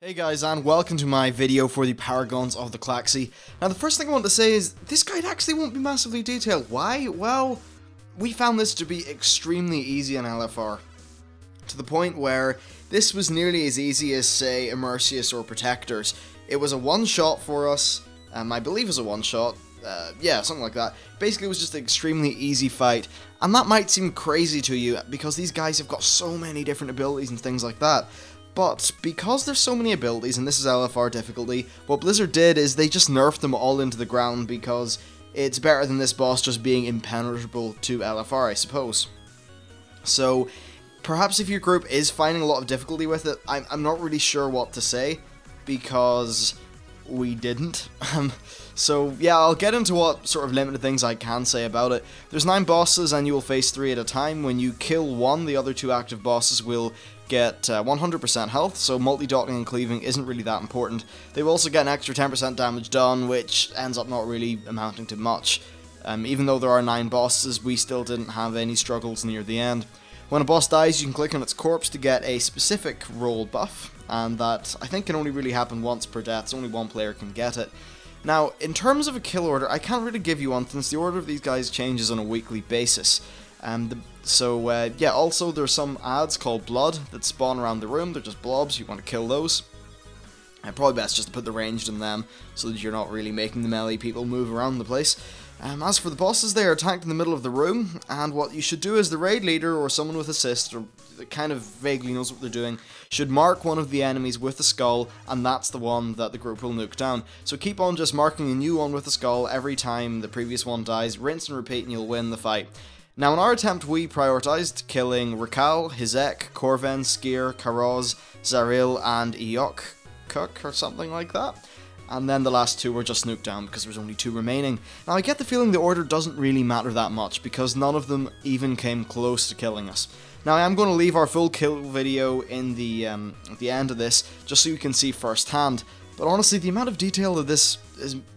Hey guys, and welcome to my video for the Paragons of the Klaxxi. Now the first thing I want to say is, this guide actually won't be massively detailed. Why? Well, we found this to be extremely easy on LFR. To the point where this was nearly as easy as, say, Immersius or Protectors. It was a one-shot for us, I believe it was a one-shot. Yeah, something like that. Basically, it was just an extremely easy fight, and that might seem crazy to you, because these guys have got so many different abilities and things like that. But because there's so many abilities, and this is LFR difficulty, what Blizzard did is they just nerfed them all into the ground because it's better than this boss just being impenetrable to LFR, I suppose. So, perhaps if your group is finding a lot of difficulty with it, I'm not really sure what to say, because we didn't. So yeah, I'll get into what sort of limited things I can say about it. There's 9 bosses and you will face 3 at a time. When you kill one, the other 2 active bosses will get 100% health, so multi-docking and cleaving isn't really that important. They will also get an extra 10% damage done, which ends up not really amounting to much. Even though there are 9 bosses, we still didn't have any struggles near the end. When a boss dies, you can click on its corpse to get a specific roll buff, and that I think can only really happen once per death, so only one player can get it. Now, in terms of a kill order, I can't really give you one since the order of these guys changes on a weekly basis. Yeah, also there's some ads called Blood that spawn around the room. They're just blobs, you want to kill those. Probably best just to put the ranged in them, so that you're not really making the melee people move around the place. As for the bosses, they are attacked in the middle of the room, and what you should do as the raid leader, or someone with assist, or that kind of vaguely knows what they're doing, should mark one of the enemies with a skull, and that's the one that the group will nuke down. So keep on just marking a new one with a skull every time the previous one dies, rinse and repeat, and you'll win the fight. Now in our attempt we prioritized killing Rakal, Hizek, Corven, Skier, Karoz, Zaril, and Eok Cook, or something like that. And then the last 2 were just nuked down because there was only 2 remaining. Now I get the feeling the order doesn't really matter that much because none of them even came close to killing us. Now I am going to leave our full kill video in the at the end of this just so you can see firsthand. But honestly, the amount of detail of this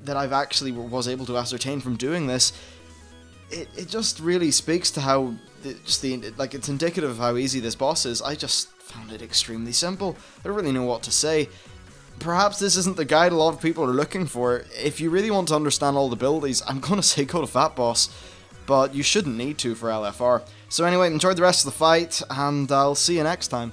that I've actually was able to ascertain from doing this, it just really speaks to how it's indicative of how easy this boss is. I just found it extremely simple. I don't really know what to say. Perhaps this isn't the guide a lot of people are looking for. If you really want to understand all the abilities, I'm going to say go to Fat Boss, but you shouldn't need to for LFR. So anyway, enjoy the rest of the fight, and I'll see you next time.